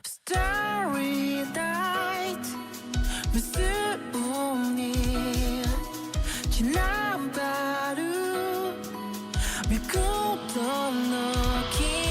Starry night 무슨 일 지난 바로 밀고던 너긴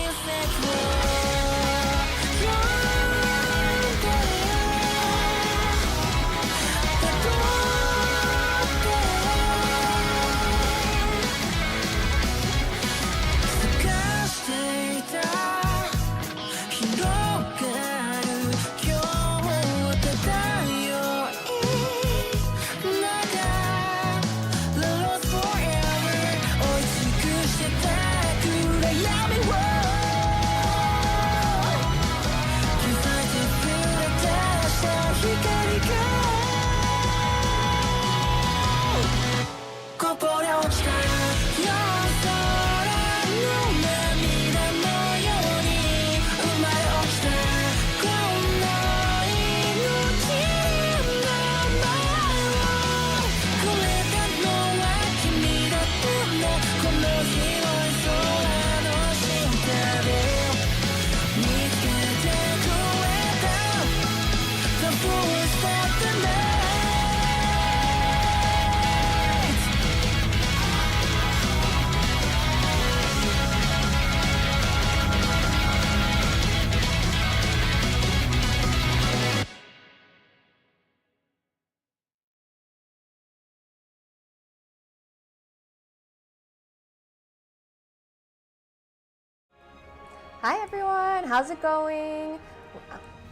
Hi everyone, how's it going?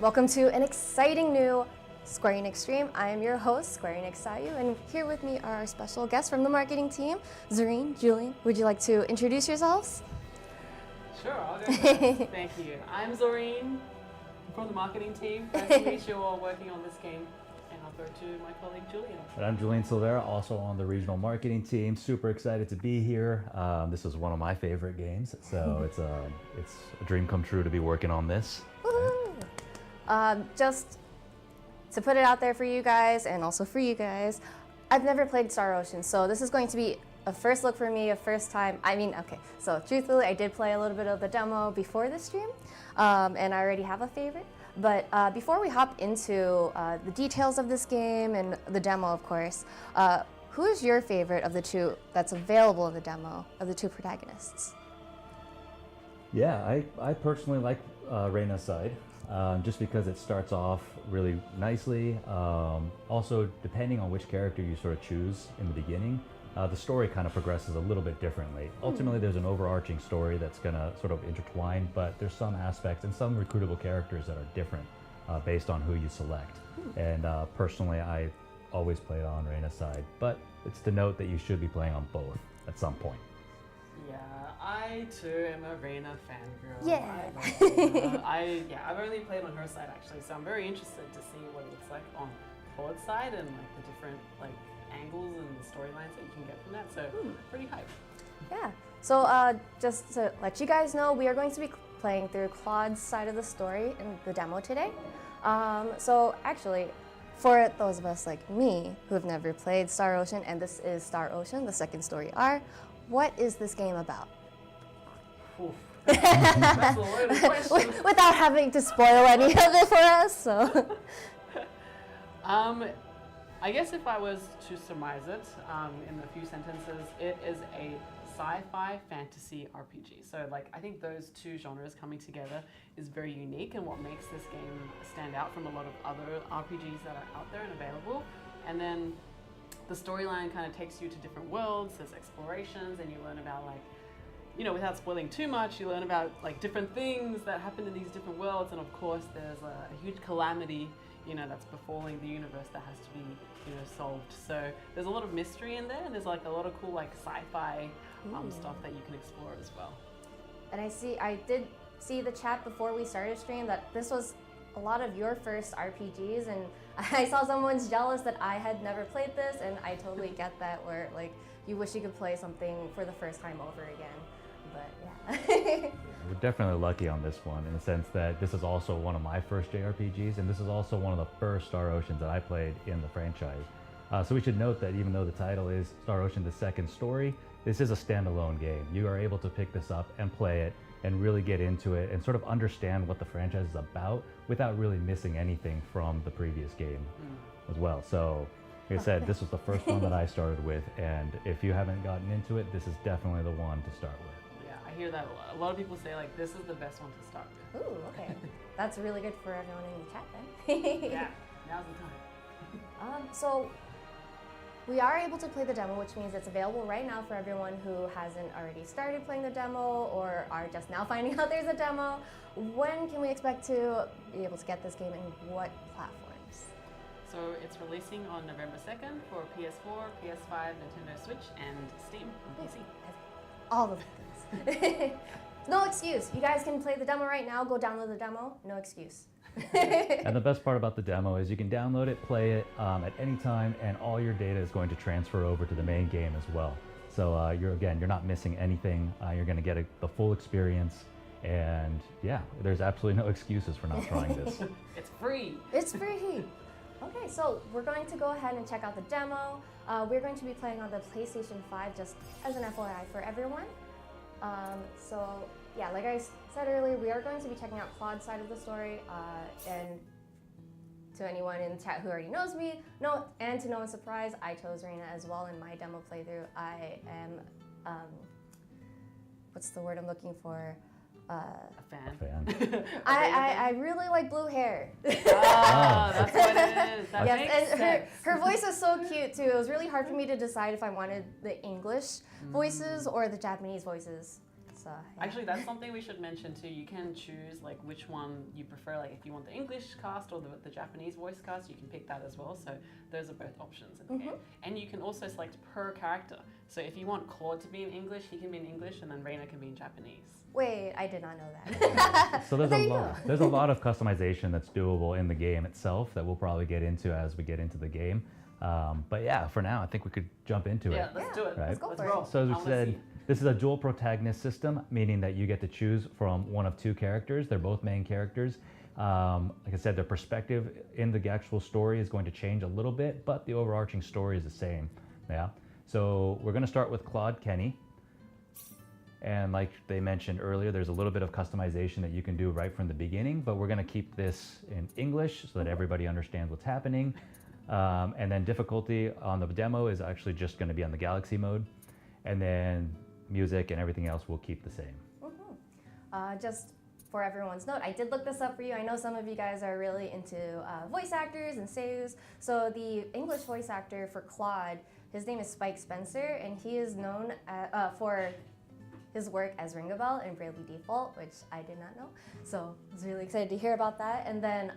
Welcome to an exciting new Square Enix stream. I am your host, Square Enix Sayu, and here with me are our special guests from the marketing team, Zareen, Julian. Would you like to introduce yourselves? Sure, I'll go first. Thank you. I'm Zoreen from the marketing team. Nice to meet you all working on this game. And I'll go to my colleague Julian. And I'm Julian Silvera, also on the regional marketing team. Super excited to be here. This is one of my favorite games, so it's a dream come true to be working on this. Woohoo! Just to put it out there for you guys, and also for you guys, I've never played Star Ocean, so this is going to be a first look for me, a first time. So truthfully, I did play a little bit of the demo before the stream, and I already have a favorite. But before we hop into the details of this game and the demo, of course, who is your favorite of the two that's available in the demo, of the two protagonists? Yeah, I personally like Reina's side, just because it starts off really nicely. Also, depending on which character you sort of choose in the beginning, the story kind of progresses a little bit differently. Ultimately, there's an overarching story that's going to sort of intertwine, but there's some aspects and some recruitable characters that are different based on who you select. And personally, I always played on Reina's side, but it's to note that you should be playing on both at some point. Yeah, I too am a Reina fangirl. Yeah. I've only played on her side actually, so I'm very interested to see what it looks like on Claude's side and like the different like angles and the storylines that you can get from that, so pretty hype. Yeah, so just to let you guys know, we are going to be playing through Claude's side of the story in the demo today. So actually, for those of us like me who have never played Star Ocean, and this is Star Ocean, the second story R, what is this game about? Oof. That's a loaded question. Without having to spoil any of it for us, so. I guess if I was to surmise it in a few sentences, it is a sci-fi fantasy RPG. So like I think those two genres coming together is very unique and what makes this game stand out from a lot of other RPGs that are out there and available. And then the storyline kind of takes you to different worlds, there's explorations, and you learn about like, you know, without spoiling too much, you learn about like different things that happen in these different worlds, and of course there's a huge calamity, you know, that's befalling the universe that has to be, you know, solved. So there's a lot of mystery in there, and there's like a lot of cool like sci-fi stuff that you can explore as well. And I did see the chat before we started stream that this was a lot of your first RPGs, and I saw someone's jealous that I had never played this, and I totally get that, where like you wish you could play something for the first time over again. But yeah. We're definitely lucky on this one in the sense that this is also one of my first JRPGs, and this is also one of the first Star Oceans that I played in the franchise. So we should note that even though the title is Star Ocean: The Second Story, this is a standalone game. You are able to pick this up and play it and really get into it and sort of understand what the franchise is about without really missing anything from the previous game as well. So, like I said, this was the first one that I started with, and if you haven't gotten into it, this is definitely the one to start with. Yeah, I hear that a lot. A lot of people say like this is the best one to start with. Ooh, okay. That's really good for everyone in the chat then. Yeah, now's the time. So we are able to play the demo, which means it's available right now for everyone who hasn't already started playing the demo or are just now finding out there's a demo. When can we expect to be able to get this game and what platforms? So it's releasing on November 2nd for PS4, PS5, Nintendo Switch, and Steam on PC. All of the things. No excuse. You guys can play the demo right now. Go download the demo. No excuse. And the best part about the demo is you can download it, play it at any time, and all your data is going to transfer over to the main game as well. So you're not missing anything. You're going to get the full experience, and yeah, there's absolutely no excuses for not trying this. It's free. It's free. Okay, so we're going to go ahead and check out the demo. We're going to be playing on the PlayStation 5, just as an FYI for everyone. So yeah, like I said earlier, we are going to be checking out Claude's side of the story, and to anyone in the chat who already knows me, and to no one's surprise, I chose Reina as well in my demo playthrough. I am, what's the word I'm looking for? A fan. Fan. I really like blue hair. Oh, that's what it is. That makes Yes, and sense. her voice is so cute too. It was really hard for me to decide if I wanted the English voices or the Japanese voices. So yeah. Actually, that's something we should mention too. You can choose like which one you prefer. Like if you want the English cast or the Japanese voice cast, you can pick that as well. So those are both options in the game. And you can also select per character. So if you want Claude to be in English, he can be in English, and then Reina can be in Japanese. Wait, I did not know that. So there's There a you lot. go. There's a lot of customization that's doable in the game itself that we'll probably get into as we get into the game. But yeah, for now, I think we could jump into Yeah, it. let's do it. Right. Let's go Let's for roll. it. So as we I wanna said, see. this is a dual protagonist system, meaning that you get to choose from one of two characters. They're both main characters. Like I said, their perspective in the actual story is going to change a little bit, but the overarching story is the same. Yeah. So we're going to start with Claude Kenny. And like they mentioned earlier, there's a little bit of customization that you can do right from the beginning, but we're going to keep this in English so that everybody understands what's happening. And then difficulty on the demo is actually just going to be on the Galaxy mode. And then music and everything else will keep the same. Just for everyone's note, I did look this up for you. I know some of you guys are really into voice actors and seiyus. So the English voice actor for Claude, his name is Spike Spencer, and he is known for his work as Ringabel in Bravely Default, which I did not know. So I was really excited to hear about that. And then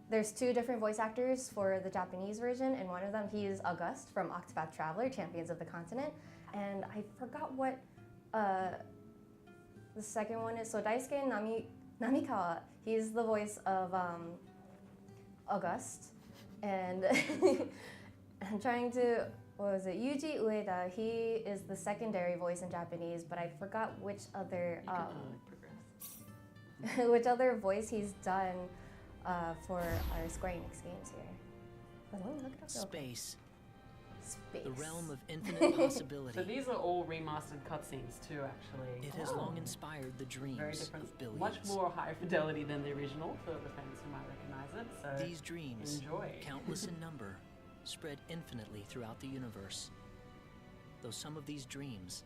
there's two different voice actors for the Japanese version, and one of them, he is August from Octopath Traveler, Champions of the Continent. And I forgot what the second one is. So Daisuke Namikawa, he's the voice of August. And I'm trying to, what was it? Yuji Ueda, he is the secondary voice in Japanese, but I forgot which other Progress. which other voice he's done for our Square Enix games here. But let me look it up real quick. Space, Space. the realm of infinite possibility. So these are all remastered cutscenes too, actually. It has long inspired the dreams Very different, of billions. much more high fidelity than the original for the fans who might recognize it. So These dreams, enjoy. countless in number, spread infinitely throughout the universe. Though some of these dreams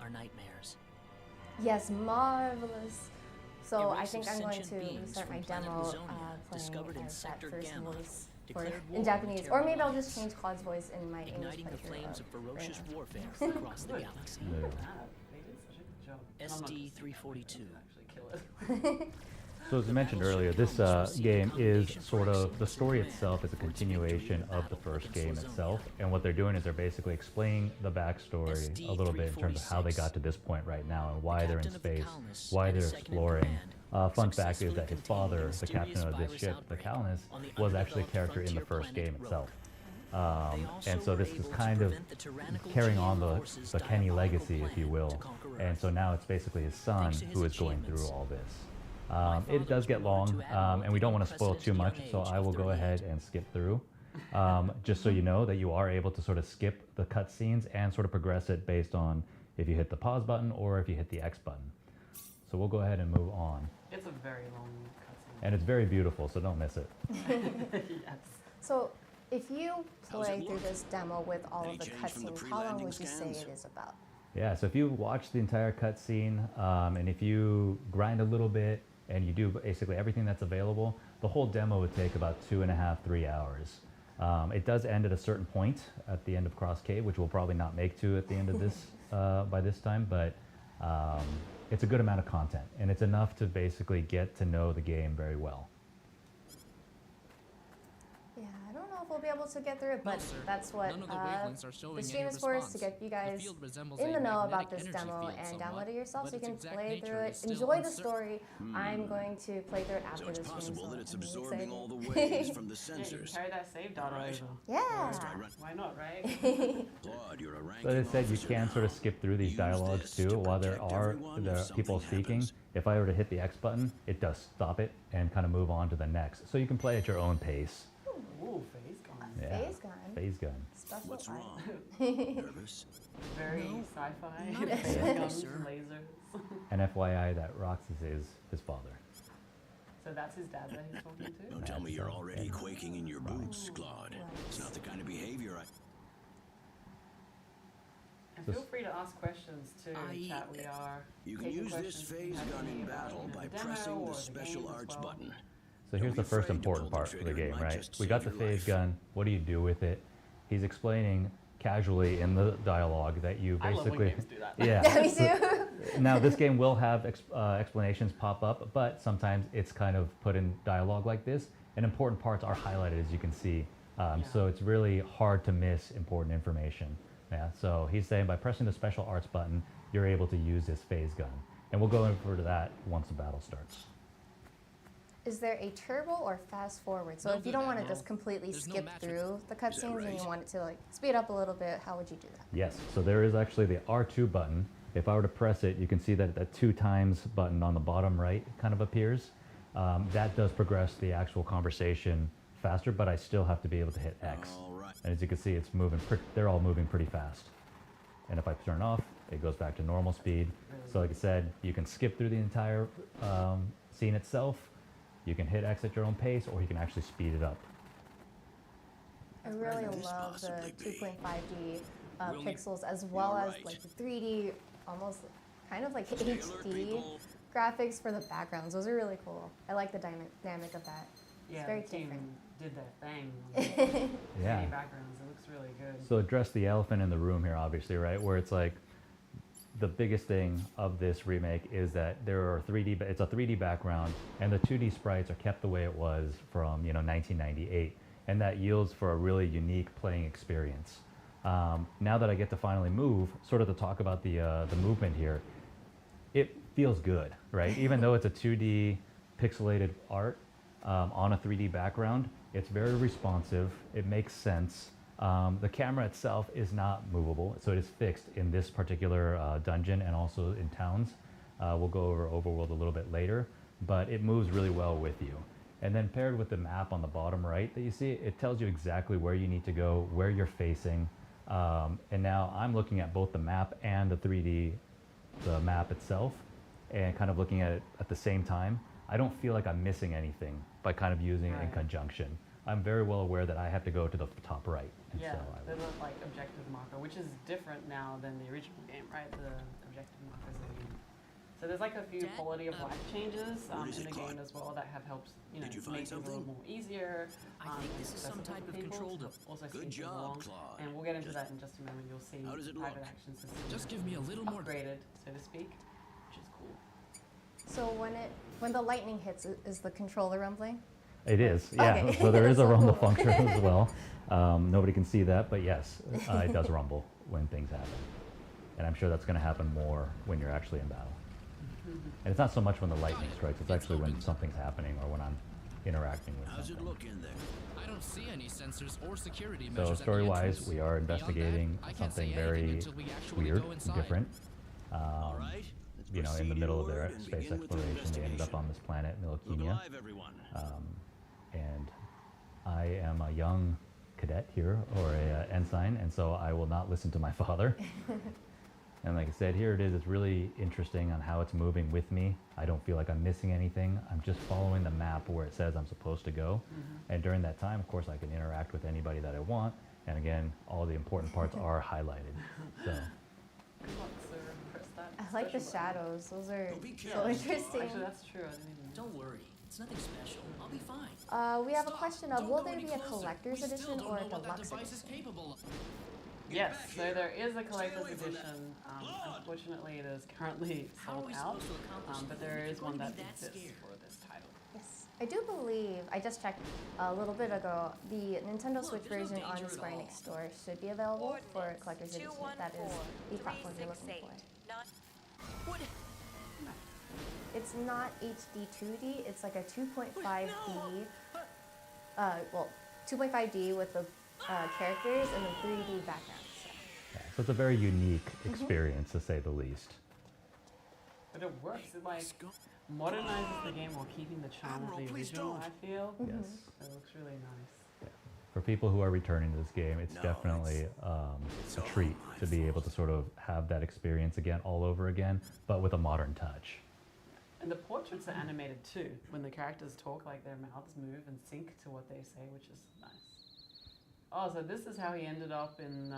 are nightmares. Yes, marvelous. So A I race think of I'm going to sentient beings restart my from planet demo Lazonia, discovered playing in as that Sector first Gamma, voice declared war in on Japanese, the or maybe I'll Terran just change Claude's voice in my English igniting the playthrough flames of ferocious Reina. warfare across the galaxy. Yeah. They did such a good job. And I'm not SD just saying that, 342. they actually kill it. So as I mentioned earlier, this game is sort of, the story itself is a continuation of the first game itself. And what they're doing is they're basically explaining the backstory a little bit in terms of how they got to this point right now and why they're in space, why they're exploring. Fun fact is that his father, the captain of this ship, the Calnus, was actually a character in the first game itself. And so this is kind of carrying on the Kenny legacy, if you will. And so now it's basically his son who is going through all this. It does get long, and we don't want to spoil too much, so I will go ahead and skip through. Just so you know that you are able to sort of skip the cutscenes and sort of progress it based on if you hit the pause button or if you hit the X button. So we'll go ahead and move on. It's a very long cutscene. And it's very beautiful, so don't miss it. Yes. So, if you How's it play through look? this demo with all Any of the change from the cutscenes, how long pre-landing would you say scans? it is about? Yeah, so if you watch the entire cutscene, and if you grind a little bit, and you do basically everything that's available, the whole demo would take about 2.5, 3 hours. It does end at a certain point at the end of Cross Cave, which we'll probably not make to at the end of this by this time, but it's a good amount of content, and it's enough to basically get to know the game very well. Yeah, I don't know if we'll be able to get through it, No, but sir. that's what None of the wavelengths are showing the any stream is for, is to response. get you The guys field resembles in a the know about magnetic this energy demo field and somewhat, download it yourself so but you can its exact play nature through it, is still enjoy the uncertain. story. I'm going to play through it after So it's the stream, possible so that it's I'm really absorbing excited. all the waves from the Yeah, you sensors. carry that save data Alright. over. Yeah. First I run- Why not, right? Claude, you're a ranking So as I said, you officer can sort of now. skip through these Use dialogues this too to while there protect are everyone the if people something speaking. happens. If I were to hit the X button, it does stop it and kind of move on to the next. So you can play at your own pace. Ooh, phase gone. Yeah. Phase gun. Phase gun. Special What's item. wrong? Nervous? Very sci-fi. not Phase exactly, guns, sir. lasers. And FYI, that Roxas is his father. So that's his dad that he's talking to? Don't tell me you're already Yeah. quaking in your boots, Claude. It's not the kind of behavior I... And This- feel free to ask questions too, I- chat. We are You can taking use this questions if you phase have gun any in about, battle you know, by the demo pressing or the the special game as arts well. button. So Don't here's be the first afraid to important pull the part for the trigger, it game, might right? just We got the save your phase life. gun. What do you do with it? He's explaining casually in the dialogue that you I love when basically... games do that. Yeah, me Yeah. too. Now, this game will have explanations pop up, but sometimes it's kind of put in dialogue like this, and important parts are highlighted, as you can see. So it's really hard to miss important information. Yeah. So he's saying by pressing the special arts button, you're able to use this phase gun, and we'll go over to that once the battle starts. Is there a turbo or fast forward? So No if you good, don't want to Admiral. just completely There's no skip magic. through the cutscenes and you right? want it to like speed up a little bit, how would you do that? Yes. So there is actually the R2 button. If I were to press it, you can see that that 2 times button on the bottom right kind of appears. That does progress the actual conversation faster, but I still have to be able to hit X. All right. And as you can see, it's moving. They're all moving pretty fast. And if I turn off, it goes back to normal speed. So like I said, you can skip through the entire scene itself. You can hit X at your own pace, or you can actually speed it up. I really Could this love the possibly be? 2.5D We'll need- pixels as well You're as right. like the 3D, almost kind of like Stay alert, HD people. graphics for the backgrounds. Those are really cool. I like the dynamic of that. Yeah, very the team different. did their thing. On the Yeah. 3D backgrounds. It looks really good. So address the elephant in the room here, obviously, right? Where it's like the biggest thing of this remake is that there are 3D. It's a 3D background, and the 2D sprites are kept the way it was from 1998, and that yields for a really unique playing experience. Now that I get to finally move, sort of to talk about the movement here, it feels good, right? Even though it's a 2D pixelated art on a 3D background, it's very responsive. It makes sense. The camera itself is not movable, so it is fixed in this particular dungeon and also in towns. We'll go over Overworld a little bit later, but it moves really well with you. And then paired with the map on the bottom right that you see, it tells you exactly where you need to go, where you're facing. And now I'm looking at both the map and the map itself, and kind of looking at it at the same time. I don't feel like I'm missing anything by kind of using it in Right. conjunction. I'm very well aware that I have to go to the top right. And Yeah, so I they will. look like objective marker, which is different now than the original game, right? The objective markers. So there's like a few Dad, quality of life changes What is in it, the Claude? game as well that have helped, Did you find make things a little something? more easier. I think this is some accessible type for of people control to de- also Good see things job, along. Claude. And we'll get into Just- that in just a moment. You'll see How does it private look? action system Just give me a little more. upgraded, so to speak, which is cool. So when the lightning hits, is the controller rumbling? It is, yeah. Okay. So there is a So rumble cool. function as well. Nobody can see that, but yes, it does rumble when things happen. And I'm sure that's going to happen more when you're actually in battle. And it's not so much when the lightning strikes, it's actually when something's happening or when I'm interacting with How's it something. look in there? I don't see any sensors or security So measures at the story-wise, entrance. we are Beyond that, investigating I can't something say anything very until we actually weird go and inside. different. All right. Let's In the proceed middle of their inward and space begin with the exploration, they ended up investigation. on this planet, Look Milokenia. alive, everyone. And I am a young cadet here, or a ensign, and so I will not listen to my father. And like I said, here it is. It's really interesting on how it's moving with me. I don't feel like I'm missing anything. I'm just following the map where it says I'm supposed to go. And during that time, of course, I can interact with anybody that I want. And again, all the important parts are highlighted. So Good luck, sir. Press that I like the special button. shadows. Those are Be so careful. interesting. Actually, that's true. I didn't even know. Don't worry, it's nothing special. I'll be fine. We have a question of, Don't will go there any be a closer. collector's We still edition don't or a know what that deluxe device is edition? capable of. Yes, back so here. there is a Stay collector's away from edition. Blood. Unfortunately, it is currently How are sold we out, supposed to accomplish but this there if is we're one gonna that be that exists scared? for this title. Yes. I do believe, I just checked a little bit ago, the Nintendo Look, Switch there's no version on the danger at Square all. Enix store should be available for collector's edition if that is the platform you're looking for. What? It's not HD 2D, it's like a 2.5D, well, 2.5D with the characters and the 3D background. So. yeah, so it's a very unique experience to say the least. But it works. It like modernizes the game while keeping the charm of Admiral, the please original, don't. I feel. Yes. It looks really nice. For people who are returning to this game, it's No, definitely it's a all treat my to be able to sort of have that experience again all over again, but with a modern touch. And the portraits are animated too. When the characters talk, like their mouths move and sync to what they say, which is nice. Oh, so this is how he ended up in.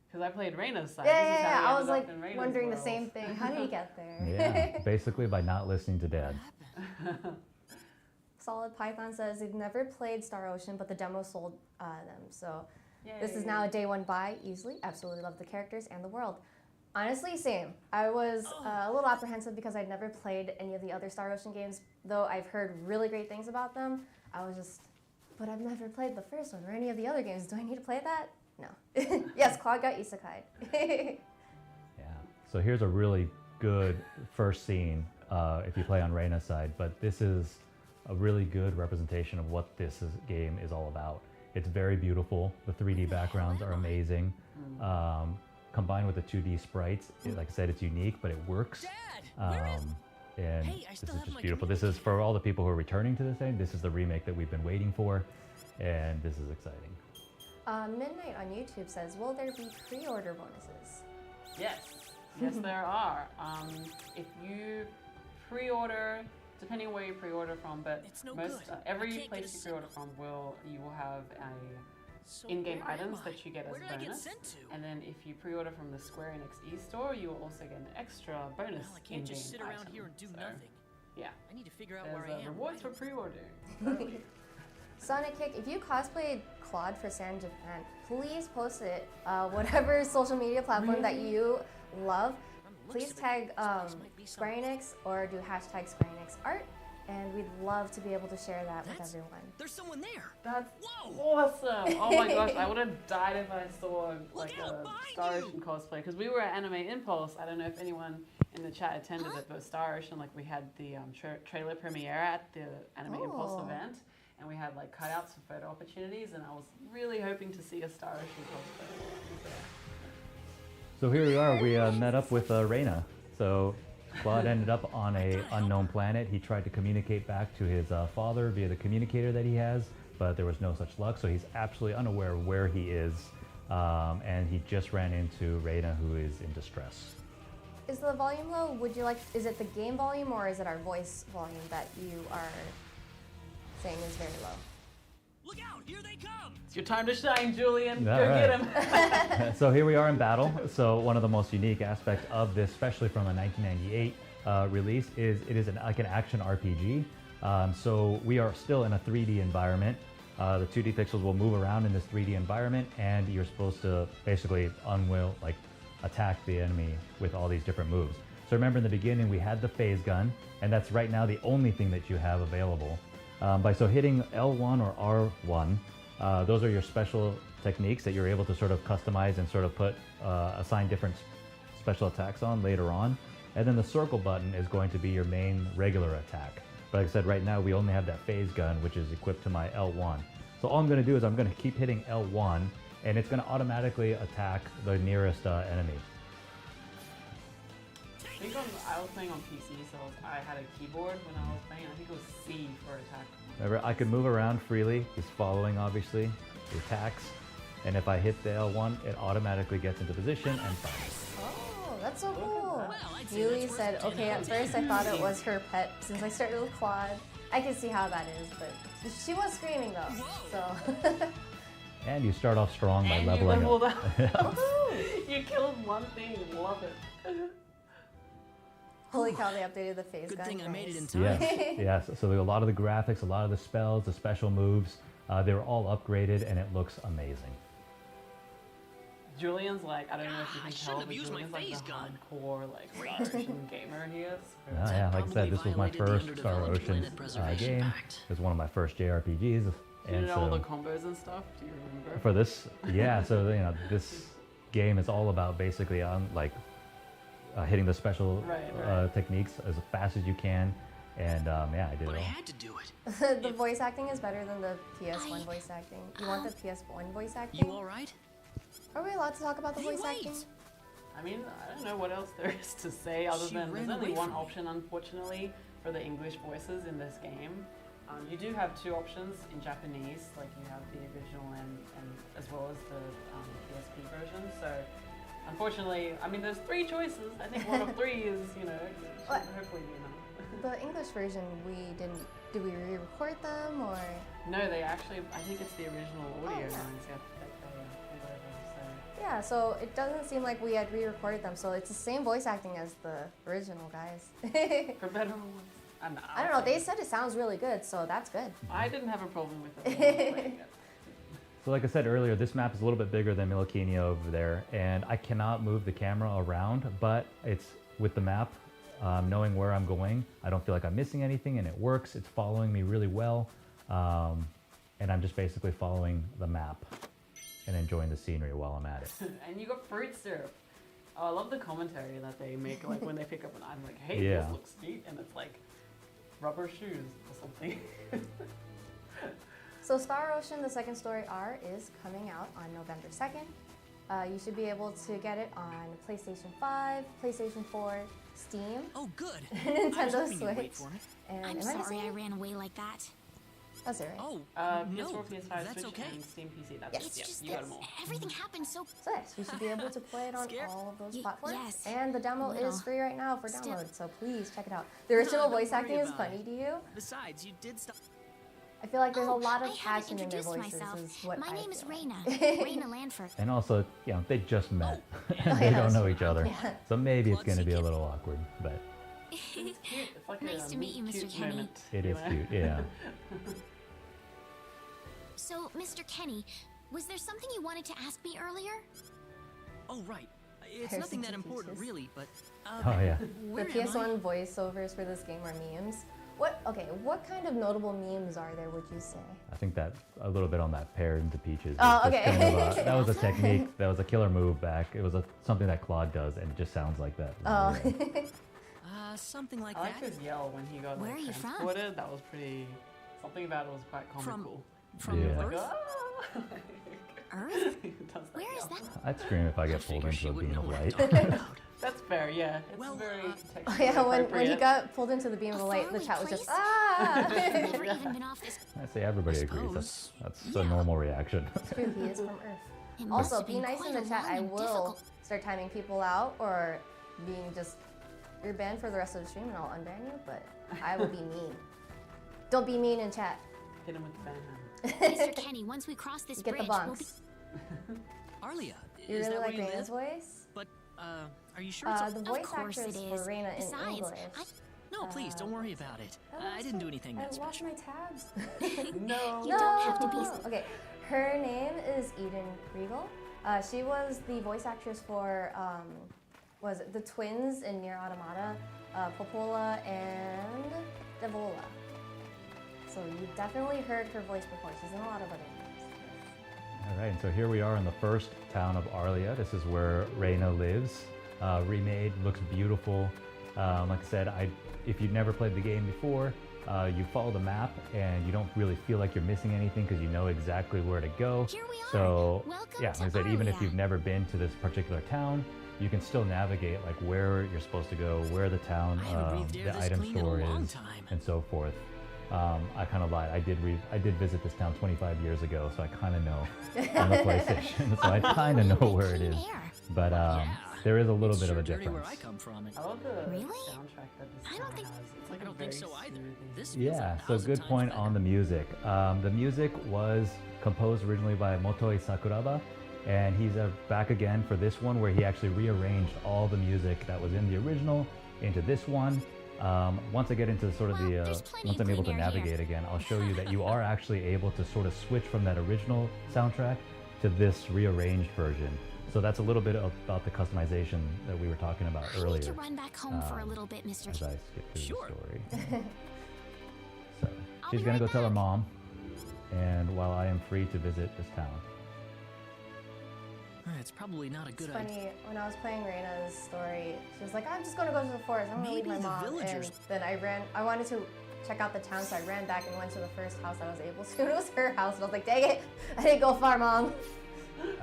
Because I played Reina's side. Yeah, This is yeah, how he yeah. I was ended up like in Reina's wondering the world. same thing. How did he get there? Yeah, basically by not listening to Dad. Solid Python says they've never played Star Ocean, but the demo sold them. So this is Yay. now a day one buy easily. Absolutely love the characters and the world. Honestly, same. I was a little apprehensive because I'd never played any of the other Star Ocean games, though I've heard really great things about them. I was just, but I've never played the first one or any of the other games. Do I need to play that? No. Yes, Claude got isekai'd. Yeah. So here's a really good first scene if you play on Reina's side, but this is a really good representation of what game is all about. It's very beautiful. The 3D backgrounds are amazing. Combined with the 2D sprites, like I said, it's unique, but it works. Dad, where is? And Hey, I this still is have just my beautiful. This is for all the people who are returning to this thing. This is the remake that we've been waiting for, and this is exciting. Midnight on YouTube says, will there be pre-order bonuses? Yes, yes, there are. If you pre-order, depending on where you pre-order from, but It's no most good. I every can't get place a you pre-order signal. from you will have So in-game where am items I? that you get as Where did I get bonus. sent to? And then if you pre-order from the Square Enix e-store, you will also get an extra bonus Well, I can't in-game just sit around item. here and do So, nothing. Yeah, I need to figure out where I there's am. rewards right for pre-ordering. Totally. Sonic Kick, if you cosplayed Claude for San Japan, please post it, whatever social media platform that you love. From the looks Please of it, tag this place might be Square something. Enix or do hashtag Square Enix art, and we'd love to be able to share that with That's- everyone. There's someone there. That's Whoa! awesome! Oh my gosh, I would have died if I saw like out, a behind Star you! Ocean cosplay because we were at Anime Impulse. I don't know if anyone in the chat attended it, but Star Ocean, like we had the trailer premiere at the Anime Impulse Oh. event, and we had like cutouts for photo opportunities, and I was really hoping to see a Star Ocean cosplay. So here we are. We met up with Reina. So Claude ended up on a unknown planet. He tried to communicate back to his father via the communicator that he has, but there was no such luck. So he's absolutely unaware of where he is, and he just ran into Reina, who is in distress. Is the volume low? Would you like, is it the game volume or is it our voice volume that you are saying is very low? Look out! Here they come! It's your time to shine, Julian. All Go get right. him. So here we are in battle. So one of the most unique aspects of this, especially from a 1998 release, is it is like an action RPG. So we are still in a 3D environment. The 2D pixels will move around in this 3D environment, and you're supposed to basically attack the enemy with all these different moves. So remember in the beginning we had the phase gun, and that's right now the only thing that you have available. By hitting L1 or R1, those are your special techniques that you're able to sort of customize and sort of assign different special attacks on later on. And then the circle button is going to be your main regular attack. But like I said, right now we only have that phase gun, which is equipped to my L1. So all I'm going to do is I'm going to keep hitting L1, and it's going to automatically attack the nearest enemy. I think I was playing on PC, so I had a keyboard when I was playing. I think it was C for attack. Remember, I can move around freely. He's following, obviously, the attacks. And if I hit the L1, it automatically gets into position and fires. That's so Look at cool. that. Well, I'd say Yuli that's said, worth 10 okay, out at of first I thought it was her pet since I started with Claude. I can see how that is, but she was screaming though, so. And you start off strong by And you leveling leveled up. up. You killed one thing. Love it. Holy cow, they updated the phase Good gun. thing I made it in Nice. time. Yes, yes. So a lot of the graphics, a lot of the spells, the special moves, they were all upgraded, and it looks amazing. Julian's like, I don't know if you I can shouldn't tell, have but used my Julian's like phase the gun. hardcore like Star Ocean gamer he is. Oh, yeah, like I probably said, this was my violated the first Star Underdeveloped Ocean Planet Preservation game. Act. It was one of my first JRPGs, Do you and know all the so combos and stuff? Do you remember? for this, yeah. So you know, this game is all about basically hitting the special Right. techniques as fast as you can, and yeah, I did But it I all. had to do it. The voice acting is better than the PS1 voice acting. You want the PS1 voice acting? You all right? Are we allowed to talk about the Hey, voice wait! acting? I mean, I don't know what else there is to say other She than ran there's only away one from me. option, unfortunately, for the English voices in this game. You do have two options in Japanese, like you have the original and as well as the PSP version. So, unfortunately, I mean, there's three choices. I think one of three is, What? hopefully, The English version, did we re-record them or? No, they actually, I think it's the original audio yeah. lines that they put over. So. Yeah, so it doesn't seem like we had re-recorded them, so it's the same voice acting as the original, guys. For better or worse. I don't know, they said it sounds really good, so that's good. I didn't have a problem with it. when I was playing it. So like I said earlier, this map is a little bit bigger than Milokini over there, and I cannot move the camera around, but it's with the map, knowing where I'm going, I don't feel like I'm missing anything, and it works. It's following me really well, and I'm just basically following the map and enjoying the scenery while I'm at it. And you got fruit syrup. Oh, I love the commentary that they make, like when they pick up an item, like, hey, Yeah. this looks neat, and it's like rubber shoes or something. So Star Ocean, the second story R, is coming out on November 2nd. You should be able to get it on PlayStation 5, PlayStation 4, Steam, Oh, good. Nintendo I was hoping you'd wait Switch. for me. And I'm am I sorry missing I any? ran away like that. That's it, right? Oh, no, PS4, PS5, that's Switch, okay. and Steam PC. That's Yes. it. It's Yeah, just you got that them all. everything happened so So yes, you should be able to play it on Scared? all of those Y- platforms. yes. And the demo Little. is free right now for Still. download, so please check it out. The original don't voice worry acting is about funny it. to you. Besides, you did stop. I feel like there's a lot I of haven't passion in their introduced voices. myself. Is what My I name is feel like. Raina. Raina Lanford. And also, you know, they just met. they yeah, don't know that's each other. Yeah. So maybe it's Claude going to be a Seekett. little awkward, but It's cute. It's like Nice a to meet you, Mr. cute Kenny. moment, it you is know? cute, yeah. So, Mr. Kenny, was there something you wanted to ask me earlier? Oh, right. It's There's nothing some that important, teachers. really, but. Oh, yeah. Where The am I? PS1 voiceovers for this game are memes. What kind of notable memes are there, would you say? I think that a little bit on that pear into peaches. Oh, was just okay. kind of that was a technique. That was a killer move back. It was something that Claude does, and it just sounds like that. Oh. Yeah. Something like I like that. his yell when he got Where like, are you from? transported. That was pretty. Something about it was quite comical. From Yeah. Like, Earth? ah! Earth? He does that Where is yell. that? I'd scream if I get pulled Figure she into a wouldn't beam know of what light. I'm talking about. That's fair, yeah. It's Well, very Oh contextually yeah, when he appropriate. got pulled into the beam of A light, the faraway chat was just place? ah. I've never even been off this. I say everybody I agrees. That's suppose. a normal reaction. True, he is from Earth. It must Also, have be been nice in quite the a chat. long I and will difficult- start timing people out or being just you're banned for the rest of the stream, and I'll unban you. But I will be mean. Don't be mean in chat. Hit him with the ban hammer. Mr. Kenny, once we cross this You get the bridge, we'll be. bonks. Arlia, You is really that like where you Reina's live? voice? But, are you sure it's The Of voice course actress it for is. Reina in Besides, English. No, please, don't worry about it. I didn't do anything that I lost special. my tabs. No. You don't have to be. Okay, her name is Eden Regal. She was the voice actress for was it the twins in Nier Automata, Popola and Devola. So you definitely heard her voice before. She's in a lot of other games. All right, and so here we are in the first town of Arlia. This is where Reina lives. Remade, looks beautiful. Like I said, if you've never played the game before, you follow the map and you don't really feel like you're missing anything because you know exactly where to go. Here we are. So Welcome yeah, to like I said, even if Arlia. you've never been to this particular town, you can still navigate like where you're supposed to go, where the town, I haven't breathed air the this item clean in a store long is, time. and so forth. I kind of lied. I did visit this town 25 years ago, so I kind of know on the PlayStation. So I kind of know where it is. But there is a little It's bit of sure a dirty difference. where I come from. I love the Really? soundtrack that this I don't song think- has. It's like I a don't think very so either. soothing- This feels Yeah, a so thousand good times point better. on the music. The music was composed originally by Motoi Sakuraba, and he's back again for this one, where he actually rearranged all the music that was in the original into this one. Once I get into sort of Well, the, there's plenty once of I'm able to clean air here. navigate again, I'll show you that you are actually able to sort of switch from that original soundtrack to this rearranged version. So that's a little bit about the customization that we were talking about I earlier. need to run back home for a little bit, Mr. As I Kenny. skip through Sure. the story. So I'll she's be gonna right go tell her back. mom, and while I am free to visit this town. It's probably not a It's good idea. funny, when I was playing Reina's story, she was like, I'm just gonna go to the forest, I'm gonna leave my Maybe the mom. villagers- And then I wanted to check out the town, so I ran back and went to the first house I was able to. It was her house, and I was like, dang it, I didn't go far, Mom.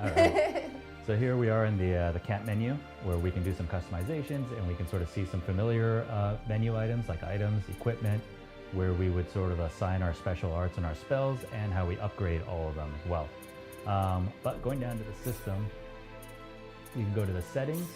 All right. So here we are in the camp menu, where we can do some customizations, and we can sort of see some familiar menu items like items, equipment, where we would sort of assign our special arts and our spells, and how we upgrade all of them as well. But going down to the system, you can go to the settings,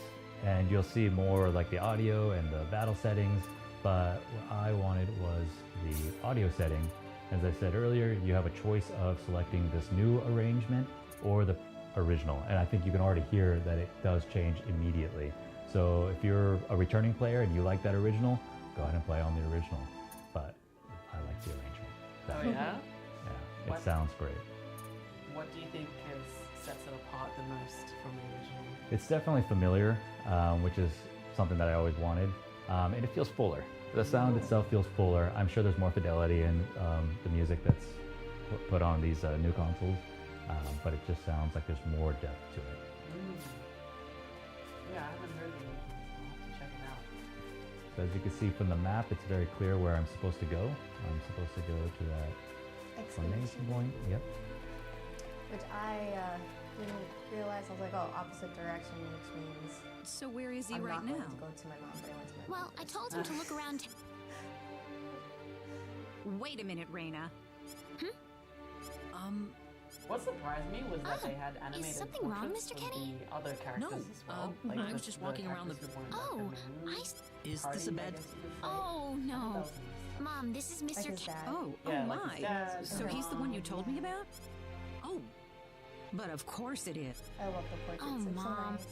and you'll see more like the audio and the battle settings. But what I wanted was the audio setting. As I said earlier, you have a choice of selecting this new arrangement or the original, and I think you can already hear that it does change immediately. So if you're a returning player and you like that original, go ahead and play on the original. But I like the arrangement. Oh yeah. Yeah, What? it sounds great. What do you think sets it apart the most from the original? It's definitely familiar, which is something that I always wanted, and it feels fuller. The sound itself feels fuller. I'm sure there's more fidelity in the music that's put on these new consoles, but it just sounds like there's more depth to it. Yeah, I haven't heard the original, so I'll have to check it out. So as you can see from the map, it's very clear where I'm supposed to go. I'm supposed to go to that formation point. Yep. Which I didn't realize. I was like, oh, opposite direction, which means So where is he I'm right not now? going to go to my mom, but I went to my Well, mom. I told him to look around. Wait a minute, Reina. What surprised me was that they had animated something wrong, portraits Mr. of Kenny? the other characters as well. I was just walking around the- characters who weren't Oh, like the main I. s- Is party, this a I bad? guess you could say. Oh That no, was nice. Mom, this is Like Mr. his Kenny. dad. Oh, Yeah, oh like my. his dad, So his he's the one you mom. told me about? Oh, but of course it is. I love the portraits. Oh, They're so Mom. nice.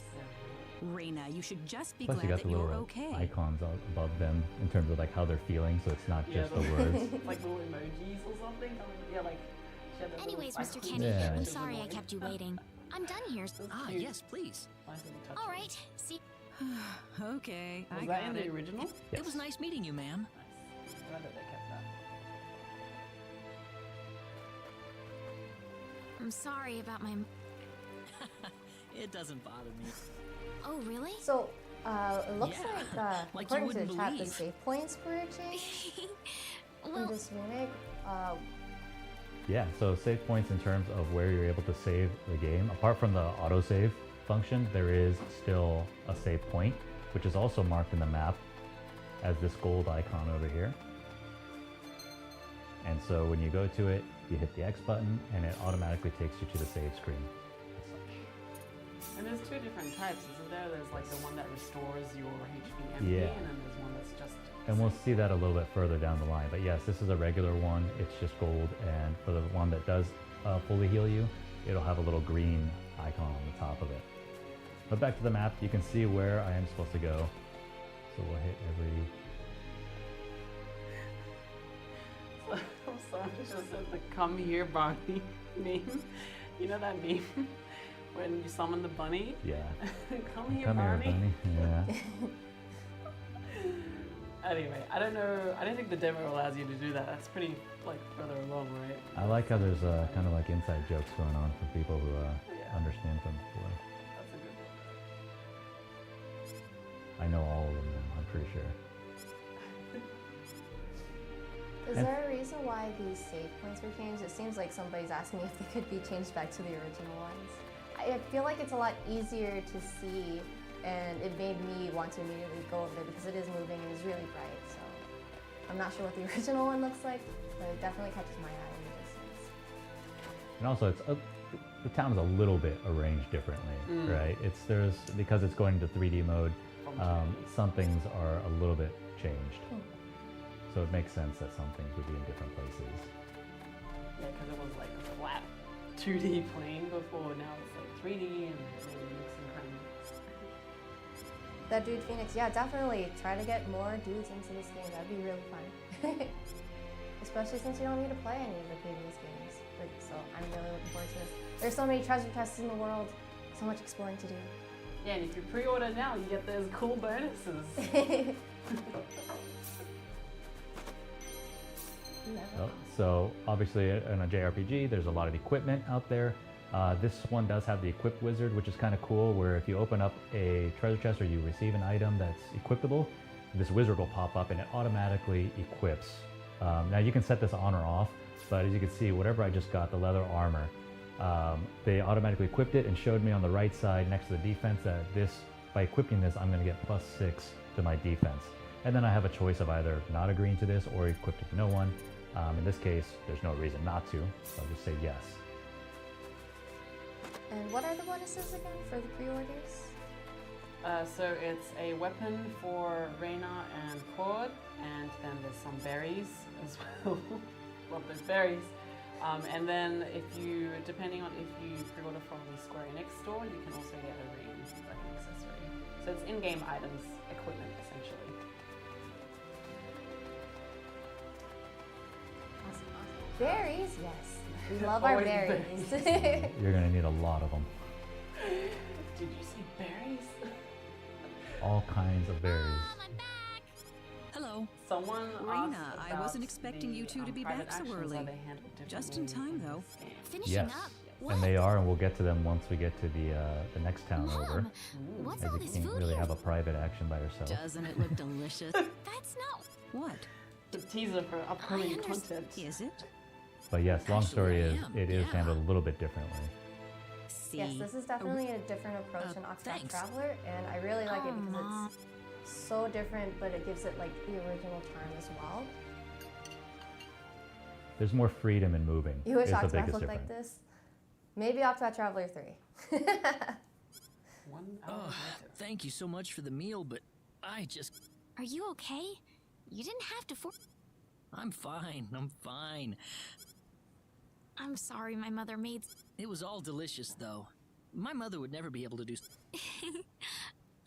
Reina, you should just be Plus, you glad got that the you're little okay. icons above them in terms of like how they're feeling, so it's not Yeah, just the words. like little emojis or something. Yeah, like. she had that little Anyways, Mr. icon. Kenny, Yeah. I'm sorry I kept you waiting. I'm done here. Ah, Cute. yes, please. Nice little touch. All right. See. Okay, Was I that got in it. the original? Nice. It was nice meeting you, ma'am. Glad that they kept that. I'm sorry about my. It doesn't bother me. Oh, really? So, it looks Yeah, like, like you according to the wouldn't chat, the believe. save points were changed in Well, this remake. Yeah, so save points in terms of where you're able to save the game. Apart from the autosave function, there is still a save point, which is also marked in the map as this gold icon over here. And so when you go to it, you hit the X button, and it automatically takes you to the save screen as such. And there's two different types, isn't there? There's like the one that restores your HP empty, Yeah. and then there's one that's just. And we'll see that a little bit further down the line. But yes, this is a regular one. It's just gold. And for the one that does fully heal you, it'll have a little green icon on the top of it. But back to the map, you can see where I am supposed to go. So we'll hit every... I'm sorry, just said the "Come Here, Barney" meme. You know that meme when you summon the bunny? Yeah. Come here, Come here, Barney. bunny. Yeah. Anyway, I don't know. I don't think the demo allows you to do that. That's pretty like further along, right? I like how there's kind of like inside jokes going on for people who Yeah. understand from before. That's a good one. I know all of them now, I'm pretty sure. Is And- there a reason why these save points were changed? It seems like somebody's asking if they could be changed back to the original ones. I feel like it's a lot easier to see, and it made me want to immediately go over there because it is moving and it's really bright. So I'm not sure what the original one looks like, but it definitely catches my eye in the distance. And also, the town is a little bit arranged differently, right? Because it's going into 3D mode. Some things are a little bit changed, so it makes sense that some things would be in different places. Yeah, because it was like a flat 2D plane before. Now it's like 3D and mixing things. That dude Phoenix, yeah, definitely try to get more dudes into this game. That'd be really fun. Especially since you don't need to play any of the previous games. So I'm really looking forward to this. There's so many treasure chests in the world, so much exploring to do. Yeah, and if you pre-order now, you get those cool bonuses. So obviously in a JRPG, there's a lot of equipment out there. This one does have the Equip Wizard, which is kind of cool, where if you open up a treasure chest or you receive an item that's equipable, this wizard will pop up and it automatically equips. Now you can set this on or off, but as you can see, whatever I just got, the leather armor, they automatically equipped it and showed me on the right side next to the defense that by equipping this, I'm going to get +6 to my defense. And then I have a choice of either not agreeing to this or equipping no one. In this case, there's no reason not to, so I'll just say yes. And what are the bonuses again for the pre-orders? So it's a weapon for Reina and Claude, and then there's some berries as well. Love those berries. And then depending on if you pre-order from the Square Enix store, you can also get a ring, like an accessory. So it's in-game items, equipment essentially. Berries, yes. We love our Always berries. You're going to need a lot of them. Did you see berries? All kinds of berries. I'm back. Hello. Someone Reina, asked I wasn't about expecting the, you two to be private back so actions, early. are they handled Just in differently time, though. this game? Finishing Yes, up. What? and they are, and we'll get to them once we get to the next town over. Mom, what's As all you this can't food really here? have a private action by yourself. Doesn't it look delicious? That's not. What? The teaser for upcoming content. Is it? But yes, long story is, Actually, it is yeah. handled a little bit differently. See? Yes, this is definitely a different approach in Octopath thanks. Traveler, and I really like it because Mom. it's so different, but it gives it like the original charm as well. There's more freedom in moving. You wish is the Octopath biggest looked like difference. this? Maybe Octopath Traveler 3. 1 hour Oh, later. thank you so much for the meal, but I just... Are you okay? You didn't have to I'm fine. I'm fine. I'm sorry my mother made. It was all delicious, though. My mother would never be able to do...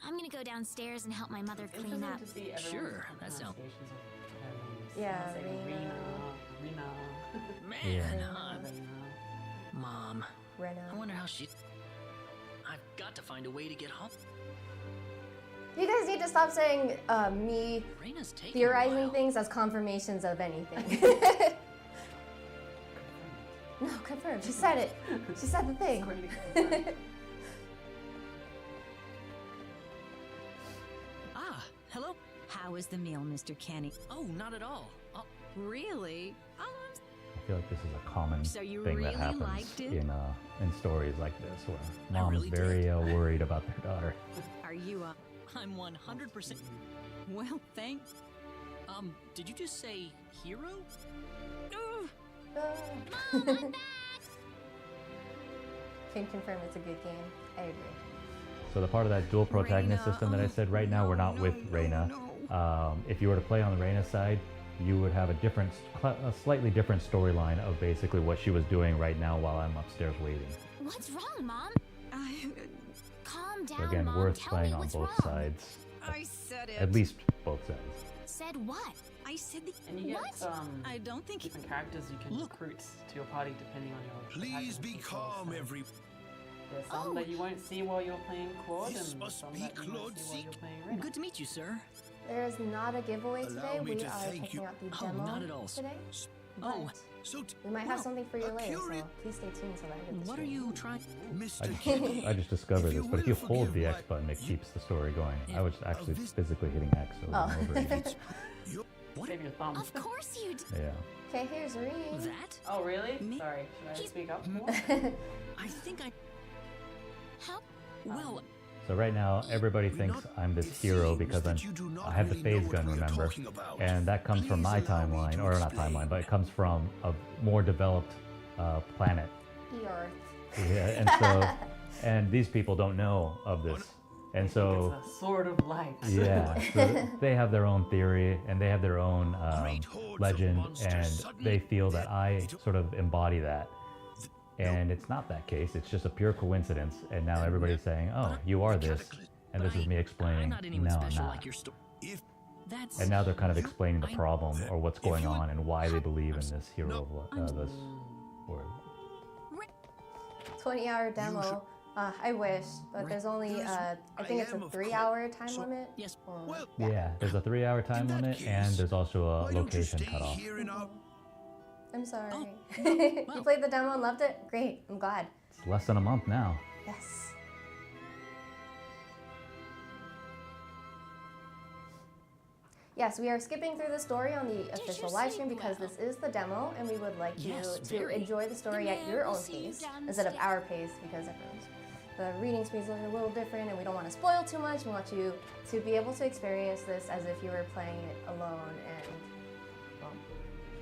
I'm gonna go downstairs and help my mother clean Interesting up. to see everyone's Sure, different that sounds- pronunciations of their names. Yeah, I'll say Rena. Rena. Man, Yeah. Rena. Mom, I Rena. wonder how she... I've got to find a way to get home. You guys need to stop saying me Reina's taking a theorizing while. things as confirmations of anything. No, confirmed. She said it. She said the thing. Square Enix. Ah, hello? How is the meal, Mr. Kenny? Oh, not at all. Oh, Really? Oh, I feel like this is a common So you thing really that happens liked it? in stories like this, where I mom's really very worried about their daughter. are you, I'm 100%... well, thanks. Did you just say hero? Can confirm it's a good game. I agree. So the part of that dual protagonist Reina, system that I said, right now we're not with Reina. If you were to play on the Reina side, you would have a slightly different storyline of basically what she was doing right now while I'm upstairs waiting. What's wrong, Mom? Calm down, So again, Mom. worth Tell playing me on what's both wrong. sides. I said it. At least both sides. Said what? I said the... And you get I don't think... different characters you can recruit to your party depending on your. Please be protagonist as well, calm, so every. There's some Oh. that you won't see while you're playing Claude, This and must some be that you won't Claude see while you're Zeke. playing Reina. Good to meet you, sir. There is not a giveaway today. Allow me We to are thank checking you. out the Oh, demo not at all. today. Oh, But So, we might have well, something for you a later, so curious- please stay tuned till the end of the what are stream. you trying... Mr. Kenny, I just discovered If you this, but if you will hold forgive the what X button, it you- keeps the story going. I was actually this- physically hitting X over Oh. and over again. Save your thumb. Of course you did. Yeah. Okay, here's Reem. That? Oh, really? Me- Sorry. Should I He's- speak up more? I think I... Help. Well, So So right now, everybody thinks I'm this hero because I have the phase gun, remember? And that comes from my timeline, or not timeline, but it comes from a more developed planet. Earth. Yeah, and so, and these people don't know of this. And so, It's a sword of light. yeah, so they have their own theory and they have their own legend, and they feel that I sort of embody that. And it's not that case, it's just a pure coincidence. And now everybody's saying, oh, you are this. And this is me explaining, I'm not anyone no, I'm special not. like your story. That's And now they're kind of explaining the problem or what's going on and why they believe in this hero of this word. 20-hour demo. I wish, but there's only, I think it's a 3-hour time limit. Yes. Or- Yeah, there's a 3-hour time limit, and there's also a location cutoff. I'm sorry. Oh. You played the demo and loved it? Great, I'm glad. It's less than a month now. Yes. Yes, we are skipping through the story on the official live stream because this is the demo, and we would like you Yes, to very. enjoy the story at your own pace instead of our pace, because the reading speeds are a little different, and we don't want to spoil too much. We want you to be able to experience this as if you were playing it alone and, well,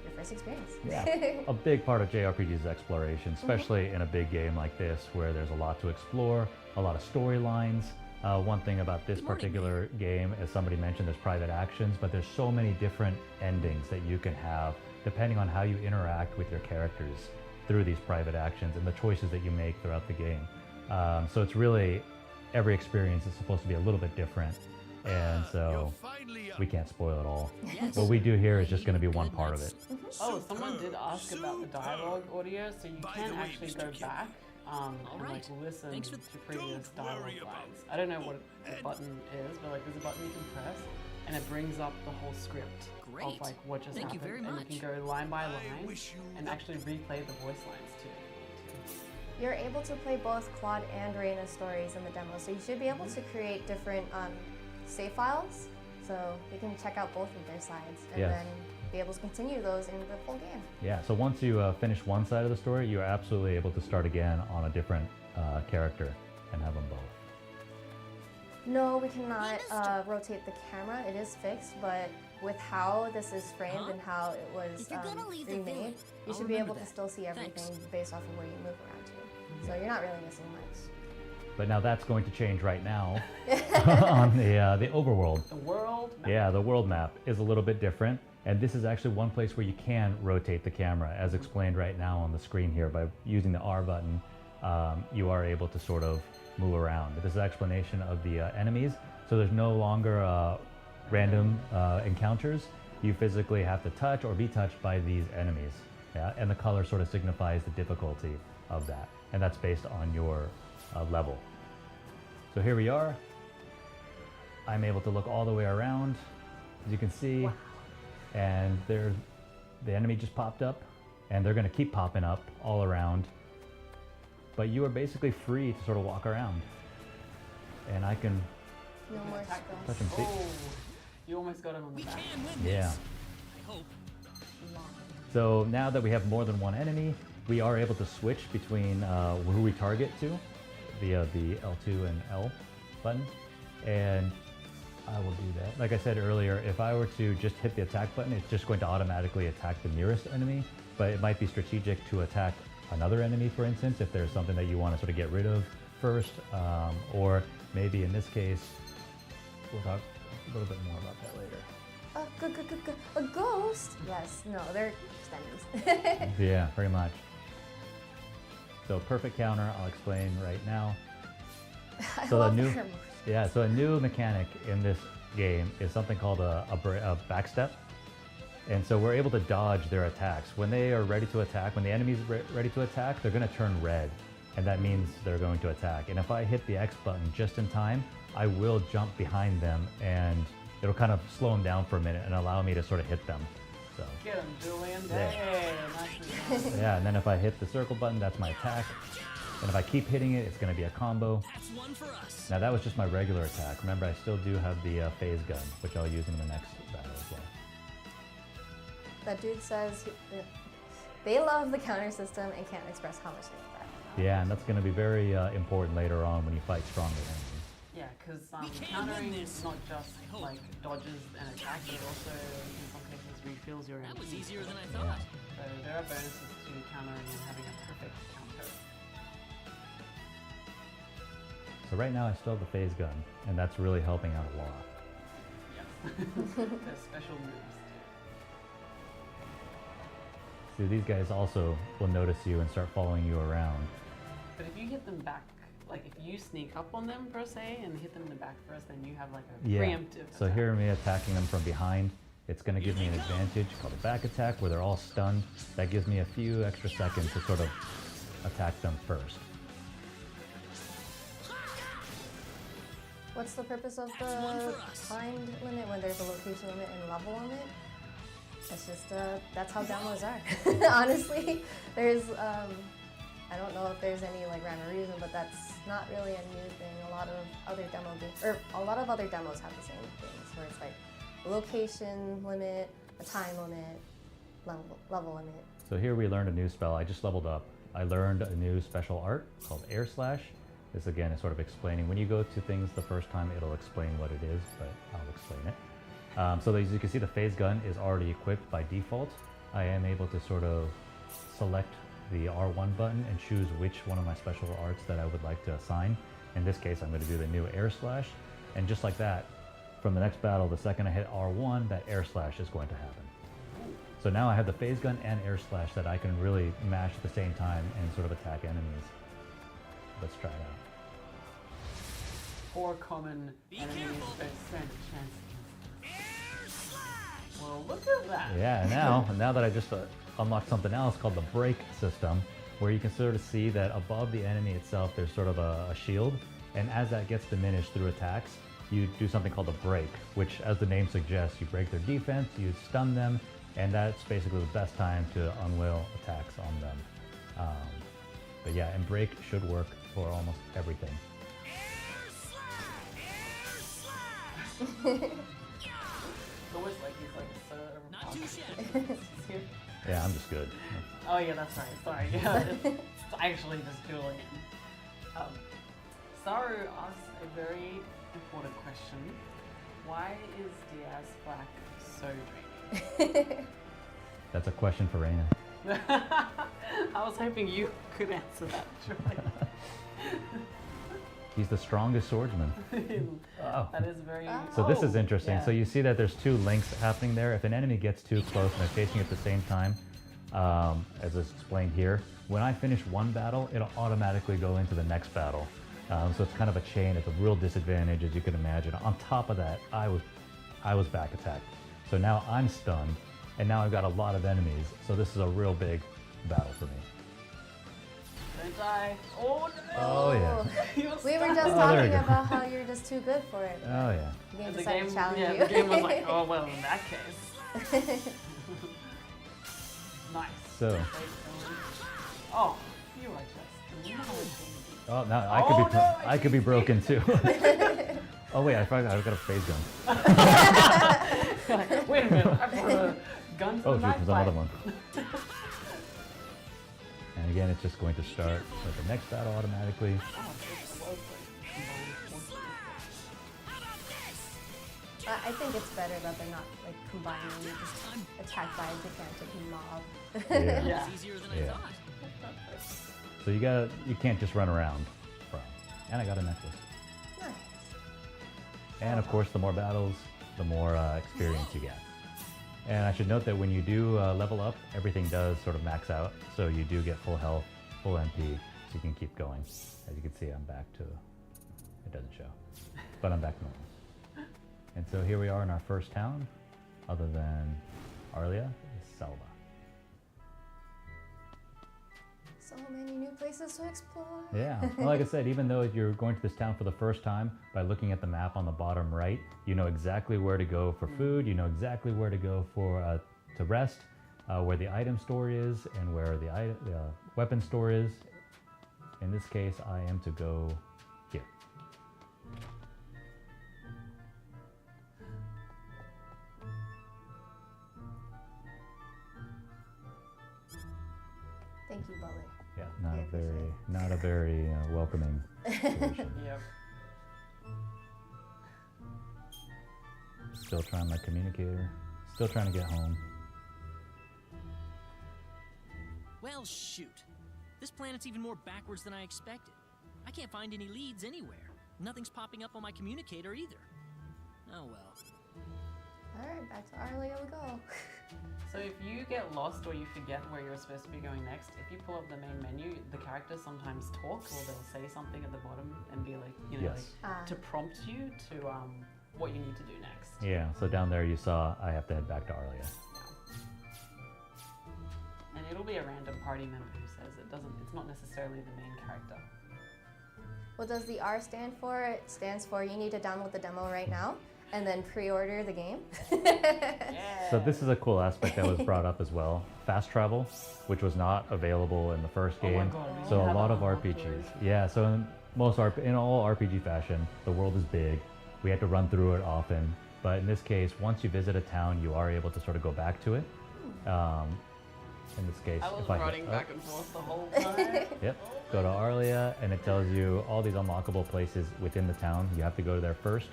your first experience. Yeah, a big part of JRPG is exploration, especially in a big game like this where there's a lot to explore, a lot of storylines. One thing about this particular game, as somebody mentioned, there's private actions, but there's so many different endings that you can have depending on how you interact with your characters through these private actions and the choices that you make throughout the game. So it's really, every experience is supposed to be a little bit different, and so we can't spoil it all. What we do here is just going to be one part of it. Oh, someone did ask about the dialogue audio, so you can actually go back and like listen Thanks for- to previous dialogue lines. I don't know what the button is, but like there's a button you can press, and it brings up the whole script of Great. like what just Thank you happened, very and much. you can go line by line and actually replay the voice lines too. You're able to play both Claude and Reina's stories in the demo, so you should be able to create different save files, so you can check out both of their sides and Yes. then be able to continue those in the full game. Yeah, so once you finish one side of the story, you're absolutely able to start again on a different character and have them both. No, we cannot rotate the camera. It is fixed, but with how this is framed and how it was If you're gonna leave the remade, village, you I'll should be able remember to that. still see everything Thanks. based off of where you move around to. So you're not really missing much. But now that's going to change right now on the overworld. The world map. Yeah, the world map is a little bit different, and this is actually one place where you can rotate the camera, as explained right now on the screen here. By using the R button, you are able to sort of move around. This is an explanation of the enemies, so there's no longer random encounters. You physically have to touch or be touched by these enemies, yeah? And the color sort of signifies the difficulty of that, and that's based on your level. So here we are. I'm able to look all the way around, as you can see, and there's the enemy just popped up, and they're going to keep popping up all around. But you are basically free to sort of walk around, and I can No more Attack spells. touch and see. Oh, you almost got him on the back. Can win Yeah. this. I hope. So now that we have more than one enemy, we are able to switch between who we target to via the L2 and L button. And I will do that. Like I said earlier, if I were to just hit the attack button, it's just going to automatically attack the nearest enemy. But it might be strategic to attack another enemy, for instance, if there's something that you want to sort of get rid of first. Or maybe in this case, we'll talk a little bit more about that later. A ghost? Yes. No, they're just enemies. Yeah, pretty much. So perfect counter, I'll explain right now. I So love the new, their motion. yeah, so a new mechanic in this game is something called a backstep. And so we're able to dodge their attacks. When they are ready to attack, when the enemy's ready to attack, they're going to turn red. And that means they're going to attack. And if I hit the X button just in time, I will jump behind them, and it'll kind of slow them down for a minute and allow me to sort of hit them. So Get him, Julian. There. Hey, nice. yeah, and then if I hit the circle button, that's my attack. And if I keep hitting it, it's going to be a combo. That's one for us. Now that was just my regular attack. Remember, I still do have the phase gun, which I'll use in the next battle as well. That dude says they love the counter system and can't express how much they love that. Yeah, and that's going to be very important later on when you fight stronger enemies. Yeah, because can win countering this. not just I hope. like dodges and attacks, it also in some cases refills your That was MP. easier than I thought. So there are bonuses to countering and having a perfect counter. So right now I still have the phase gun, and that's really helping out a lot. Yes. There's special moves too. See, these guys also will notice you and start following you around. But if you hit them back, like if you sneak up on them per se and hit them in the back first, then you have like a preemptive So attack. here me attacking them from behind. It's going to give me an advantage called a back attack where they're all stunned. That gives me a few extra seconds to sort of attack them first. What's the purpose of That's one the for us. time limit when there's a location limit and level limit? It's just, that's how demos are. Honestly, there's, I don't know if there's any like rhyme or reason, but that's not really a new thing. A lot of other demo games, or a lot of other demos have the same things, where it's like a location limit, a time limit, level limit. So here we learned a new spell. I just leveled up. I learned a new special art called Air Slash. This again is sort of explaining. When you go to things the first time, it'll explain what it is, but I'll explain it. So as you can see, the phase gun is already equipped by default. I am able to sort of select the R1 button and choose which one of my special arts that I would like to assign. In this case, I'm going to do the new Air Slash. And just like that, from the next battle, the second I hit R1, that Air Slash is going to happen. So now I have the phase gun and Air Slash that I can really mash at the same time and sort of attack enemies. Let's try it out. 4 common enemies, but stand a chance. Well, look at that. Yeah, now that I just unlocked something else called the break system, where you can sort of see that above the enemy itself, there's sort of a shield. And as that gets diminished through attacks, you do something called a break, which, as the name suggests, you break their defense, you stun them, and that's basically the best time to unwheel attacks on them. But yeah, and break should work for almost everything. It's almost like he's like so Not too shabby. Yeah, I'm just good. Oh yeah, that's right. Sorry. Yeah, it's actually just dueling. Saru asks a very important question. Why is Diaz Black so dreamy? That's a question for Reina. I was hoping you could answer that. Surely. He's the strongest swordsman. Oh. That is very. So this is interesting. Yeah. So you see that there's two links happening there. If an enemy gets too close and they're facing at the same time, as is explained here, when I finish one battle, it'll automatically go into the next battle. So it's kind of a chain. It's a real disadvantage, as you can imagine. On top of that, I was back attacked. So now I'm stunned, and now I've got a lot of enemies. So this is a real big battle for me. Don't die. Oh no. Oh yeah. You're We were stunned. just there talking you go. about how you're just too good for it. Oh yeah. The game And the decided game, to challenge yeah, you. the game was like, oh well, in that case. Nice. So. Oh, you are just. Oh, now Oh, no, I could be broken too. Oh wait, I forgot I've got a phase gun. Wait a minute, I've got a gun for Oh the shoot, knife there's fight. another one. And again, it's just going to start with the next battle automatically. Oh, it's well played. I think it's better that they're not like combining. You just attacked by a gigantic mob. Yeah. Yeah. It's easier than I Yeah. thought. So you can't just run around. And I got a necklace. Nice. And of course, the more battles, the more experience you get. And I should note that when you do level up, everything does sort of max out. So you do get full health, full MP, so you can keep going. As you can see, I'm back to, it doesn't show, but I'm back to normal. And so here we are in our first town, other than Arlia, is Selva. So many new places to explore. Yeah, well, like I said, even though you're going to this town for the first time, by looking at the map on the bottom right, you know exactly where to go for food, you know exactly where to go for to rest, where the item store is, and where the weapon store is. In this case, I am to go here. Thank you, Butler. Yeah, I appreciate it. not a very welcoming situation. Yep. Still trying my communicator. Still trying to get home. Well, shoot. This planet's even more backwards than I expected. I can't find any leads anywhere. Nothing's popping up on my communicator either. Oh well. Alright, back to Arlia we go. So if you get lost or you forget where you're supposed to be going next, if you pull up the main menu, the characters sometimes talk or they'll say something at the bottom and be like, you know, Yes. like, to prompt you to what you need to do next. Yeah, so down there you saw I have to head back to Arlia. And it'll be a random party member who says it doesn't. It's not necessarily the main character. What does the R stand for? It stands for you need to download the demo right now and then pre-order the game. Yeah. So this is a cool aspect that was brought up as well. Fast travel, which was not available in the first Oh my game. God, we So have a lot it of unlocked RPGs. already. Yeah, so in all RPG fashion, the world is big. We have to run through it often. But in this case, once you visit a town, you are able to sort of go back to it. In this case, I was if I running hit back up, and forth the whole time. Yep, go to Arlia, and it tells you all these unlockable places within the town. You have to go there first,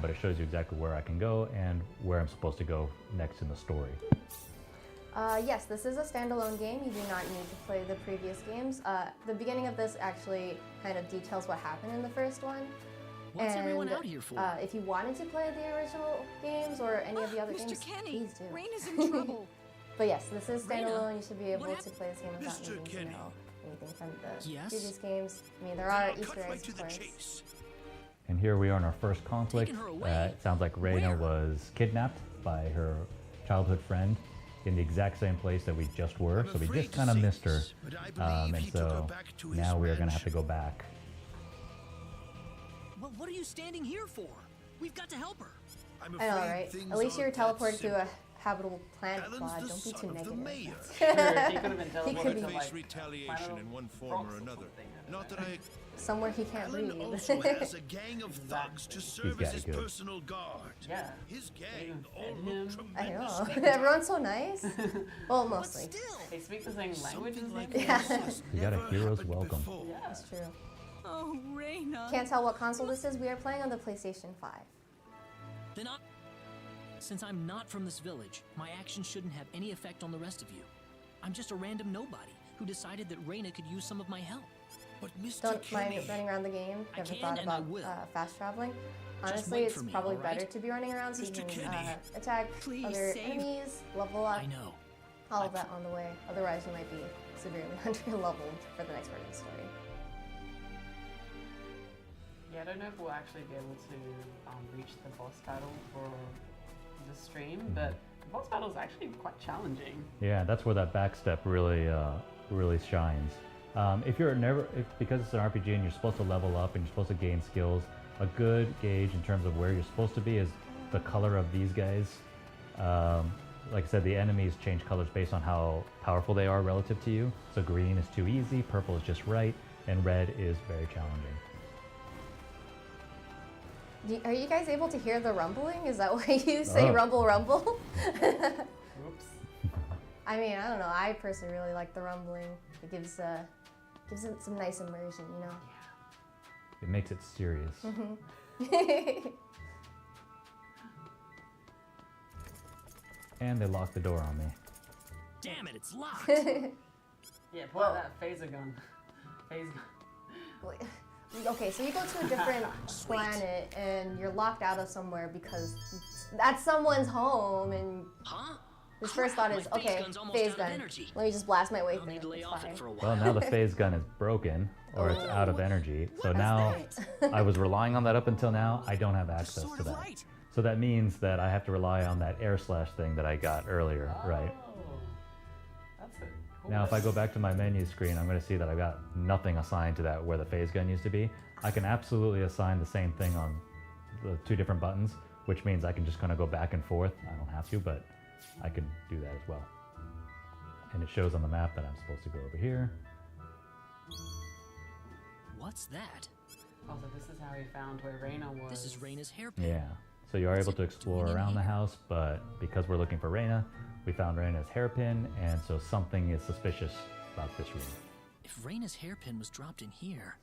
but it shows you exactly where I can go and where I'm supposed to go next in the story. Yes, this is a standalone game. You do not need to play the previous games. The beginning of this actually kind of details what happened in the first one. What's and, everyone out here for? If you wanted to play the original games or any of the other Mr. games, Kenny, please do. Rain is in trouble. But yes, this is Raina, standalone. You should be able what to play this game without Mr. needing to Kenny. know anything from the Yes? previous games. I mean, there are Now, Easter cut right eggs, to of the course. chase. And here we are in our first conflict. Taking her away? It sounds like Reina Where? was kidnapped by her childhood friend in the exact same place that we just were. I'm So we afraid just to kind of say missed her. this, but I believe And he took her so back to his now we are going to have ranch. to go back. Well, what are you standing here for? We've got to help her. I'm I know, afraid right? things At least you were aren't that teleported to a simple. habitable planet, Alan's Claude. the Don't be son too of the negative. mayor. Sure, he could have been He teleported could to be. like Face retaliation planet in one of form rocks or another. something, I don't Not know. that I. Somewhere he can't Alan breathe. also has a gang of thugs to serve got as his it good. personal guard. Yeah. His They gang even all fed look him. I tremendous. know. Everyone's so nice. Well, But mostly. still. They speak the same language as Something like them? this has You got a never hero's happened welcome. before. Yeah. That's true. Oh, Raina. Can't tell what console this is. We are playing on the PlayStation 5. Then since I'm not from this village, my actions shouldn't have any effect on the rest of you. I'm just a random nobody who decided that Reina could use some of my help. But Mr. Don't mind Kenny, running around the game. I Never can thought and I about will. fast traveling. Just Honestly, wait it's for me, probably all right? better to be running around so you Mr. can Kenny. attack Please other save- enemies, level up, I know. all of that on the way. Otherwise, you might be severely under-leveled for the next part of the story. Yeah, I don't know if we'll actually be able to reach the boss battle for the stream, but the boss battle is actually quite challenging. Yeah, that's where that backstep really shines. Because it's an RPG and you're supposed to level up and you're supposed to gain skills, a good gauge in terms of where you're supposed to be is the color of these guys. Like I said, the enemies change colors based on how powerful they are relative to you. So green is too easy, purple is just right, and red is very challenging. Are you guys able to hear the rumbling? Is that why you say Oh. rumble, rumble? Oops. I mean, I don't know. I personally really like the rumbling. It gives it some nice immersion, you know? It makes it serious. And they locked the door on me. Damn it, it's locked. Yeah, pull out that phaser gun. Phase gun. Okay, so you go to a different planet and you're locked out of somewhere because that's someone's home, and Huh? his first thought is, My phase okay, gun's almost phase out of gun. energy. Let me just blast my way I'll need to through. lay It's off fine. it for a Well, while. now the phase gun is broken, or it's out of energy. So now I was relying on that up until now. I don't have access Sort to of that. right. So that means that I have to rely on that air slash thing that I got earlier, right? Oh, that's a cool. Now, if I go back to my menu screen, I'm going to see that I've got nothing assigned to that where the phase gun used to be. I can absolutely assign the same thing on the two different buttons, which means I can just kind of go back and forth. I don't have to, but I can do that as well. And it shows on the map that I'm supposed to go over here. What's that? Oh, so this is how he found where Reina was. This is Reina's hairpin. Yeah. So you are What's able to it explore doing in around the here? house, but because we're looking for Reina, we found Reina's hairpin, and so something is suspicious about this room. If Reina's hairpin was dropped in here,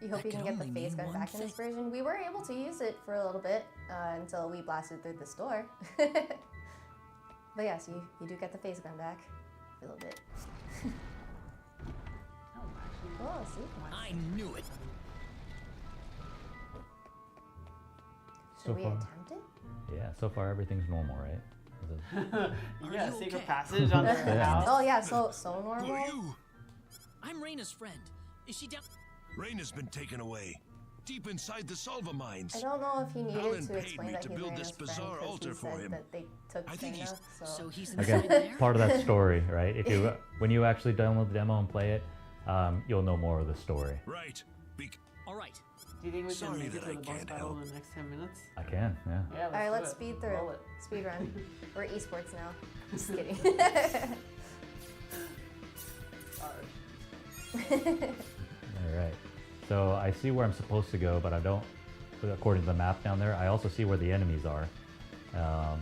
You hope That you can could get the only phase mean gun one back in this thing. version. We were able to use it for a little bit until we blasted through this door. But yes, you do get the phase gun back for a little bit. Oh, see? I knew it. Should So we far. attempt it? Yeah, so far everything's normal, right? Is it- You Are got a you secret okay? passage under the Yeah. house. Oh yeah, so normal. I'm Raina's friend. Is she down? Raina's been taken away. Deep inside the Solva mines. I don't know if he needed Alan to paid explain me that to he's build Raina's this friend bizarre 'cause altar he for said him. that they took I think Jaina, so. So he's Again, inside there? part of that story, right? If you when you actually download the demo and play it, you'll know more of the story. Right. All right. Do you think we can Sorry make it that to I the boss can't battle help. in the next 10 minutes? I can, yeah. Yeah, Alright, do let's it. speed Roll through. it. Speed run. We're esports now. Just kidding. All right. So I see where I'm supposed to go, but I don't, according to the map down there, I also see where the enemies are. I'm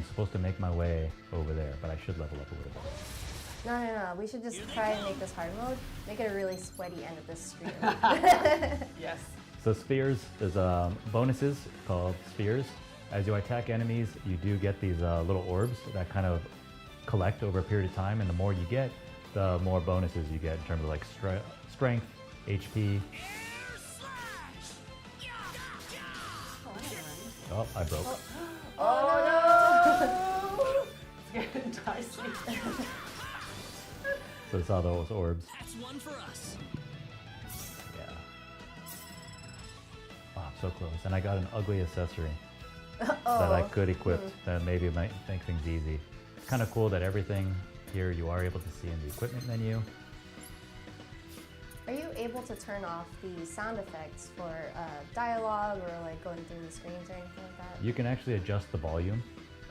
supposed to make my way over there, but I should level up a little bit. No. We should just try and make this hard mode. Make it a really sweaty end of this stream. Yes. So spheres, there's bonuses called spheres. As you attack enemies, you do get these little orbs that kind of collect over a period of time, and the more you get, the more bonuses you get in terms of like strength, HP. Oh, I broke. Oh It's getting dicey. So it's all those orbs. That's one for us. Yeah. Wow, so close. And I got an ugly accessory that I could equip that maybe might make things easy. It's kind of cool that everything here you are able to see in the equipment menu. Are you able to turn off the sound effects for dialogue or like going through the screens or anything like that? You can actually adjust the volume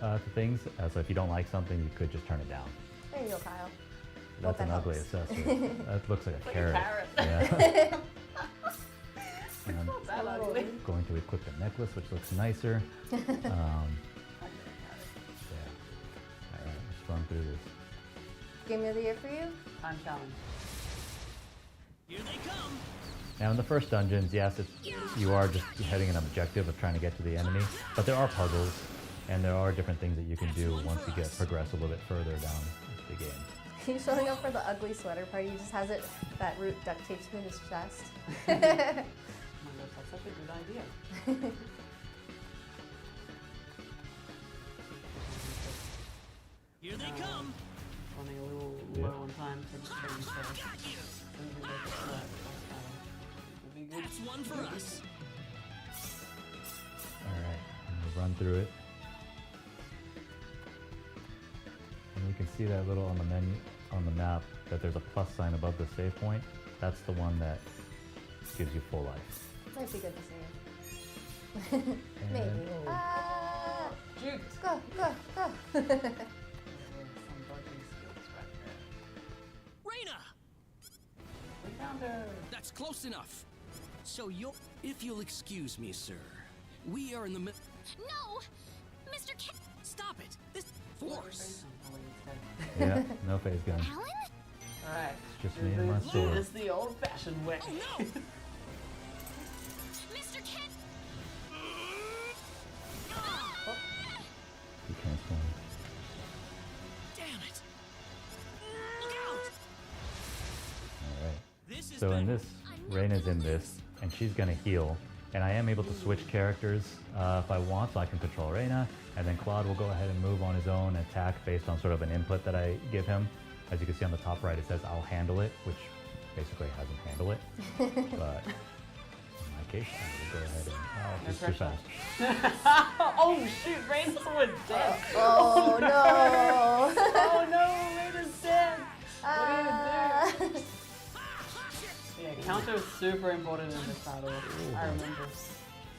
to things. So if you don't like something, you could just turn it down. There you go, Kyle. That's Hope an that ugly helps. accessory. That looks like a Like a carrot. carrot. Yeah. And Not that ugly. going to equip the necklace, which looks nicer. Yeah. All right, let's run through this. Game of the year for you? Time challenge. Here they come. Now in the first dungeons, yes, you are just heading an objective of trying to get to the enemy, but there are puzzles, and there are different things that you can do once you progress a little bit further down the game. He's showing up for the ugly sweater party. He just has that root duct taped to his chest. Oh my gosh, that's such a good idea. Here they come. Running a little Yeah. low on time, so just getting to moving like a flat boss battle. Would be good. That's one for us. All right, I'm gonna run through it. And you can see that little on the menu, on the map, that there's a plus sign above the save point. That's the one that gives you full life. Might be good to see. Maybe. And- Ah, Juke! go. Some dodging skills right there. Raina! We found her! That's close enough. So if you'll excuse me, sir, we are in the middle. No! Mr. Ken. Stop it! This force. Yeah, no phase gun. Alan? Alright. Just me and my sword. It's the old fashioned way. Oh no! Mr. Ken. You transform. Damn it! Look out! All right. This is So in better. this, Raina's in this, and she's gonna heal. And I am able to switch characters if I want, so I can control Raina, and then Claude will go ahead and move on his own attack based on sort of an input that I give him. As you can see on the top right, it says I'll handle it, which basically has him handle it. But in my case, I will go ahead and No he's too pressure. fast. Oh shoot, Raina's was dead! Oh no! Oh no, Raina's dead! Ah. What do you do? Yeah, counter is super important in this battle. I remember.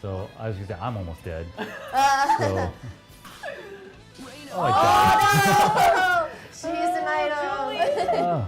So I was gonna say I'm almost dead. So Raina! oh, I died. Oh, she used an item. Oh,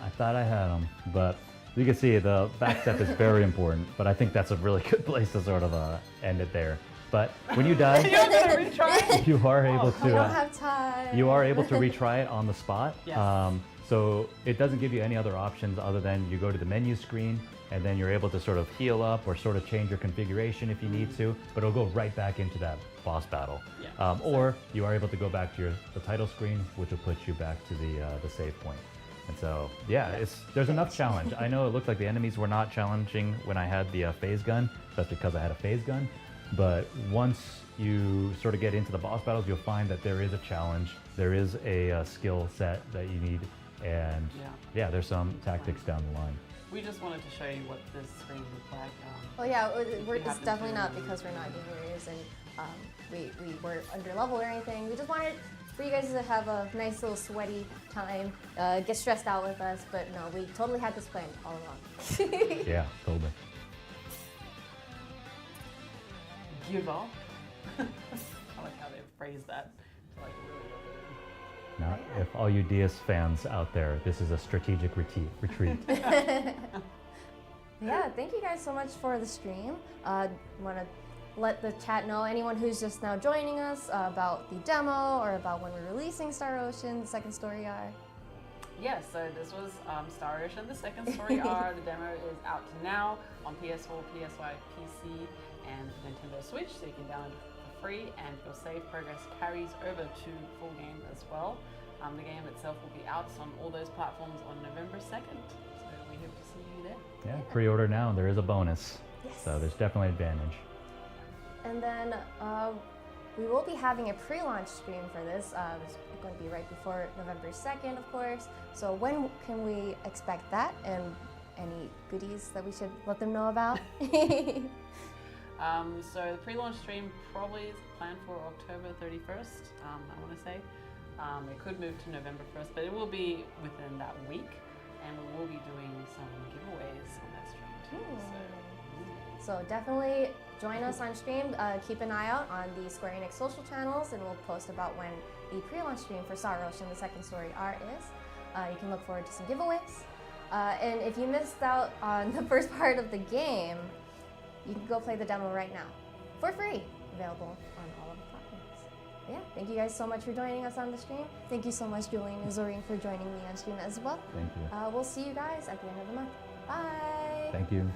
I thought I had him, but you can see the back step is very important. But I think that's a really good place to sort of end it there. But when you die, You're gonna retry? you are able I to. don't have time. You are able to retry it on the spot. Yes. So it doesn't give you any other options other than you go to the menu screen and then you're able to sort of heal up or sort of change your configuration if you need to, but it'll go right back into that boss battle. Yeah. Or you are able to go back to the title screen, which will put you back to the save point. And so, yeah, there's enough challenge. I know it looked like the enemies were not challenging when I had the phase gun. That's because I had a phase gun. But once you sort of get into the boss battles, you'll find that there is a challenge. There is a skill set that you need. And yeah, there's some tactics down the line. We just wanted to show you what this screen looked like. Well, yeah, it's happen definitely to- not because we're not gamers and we weren't under level or anything. We just wanted for you guys to have a nice little sweaty time, get stressed out with us, but no, we totally had this planned all along. Yeah, totally. Give up. I like how they phrased that. To like really rub it in. Now, if all you DS fans out there, this is a strategic retreat. Yeah, thank you guys so much for the stream. Want to let the chat know, anyone who's just now joining us, about the demo or about when we're releasing Star Ocean, the second story R. Yeah, so this was Star Ocean, the second story R. The demo is out now on PS4, PS5, PC, and Nintendo Switch, so you can download it for free, and your save progress carries over to full game as well. The game itself will be out on all those platforms on November 2nd, so we hope to see you there. Yeah, pre-order now. There is a bonus. Yes. So there's definitely advantage. And then we will be having a pre-launch stream for this. It's going to be right before November 2nd, of course. So when can we expect that? And any goodies that we should let them know about? So the pre-launch stream probably is planned for October 31st, I want to say. It could move to November 1st, but it will be within that week. And we will be doing some giveaways on that stream too. So definitely join us on stream. Keep an eye out on the Square Enix social channels, and we'll post about when the pre-launch stream for Star Ocean, the second story R is. You can look forward to some giveaways. And if you missed out on the first part of the game, you can go play the demo right now for free, available on all of the platforms. But yeah, thank you guys so much for joining us on the stream. Thank you so much, Julian and Zorine, for joining me on stream as well. Thank you. We'll see you guys at the end of the month. Bye. Thank you.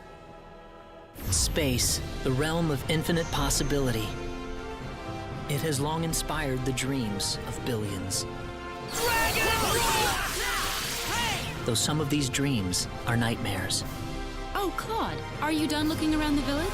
Space, the realm of infinite possibility. It has long inspired the dreams of billions. Though some of these dreams are nightmares. Oh, Claude, are you done looking around the village?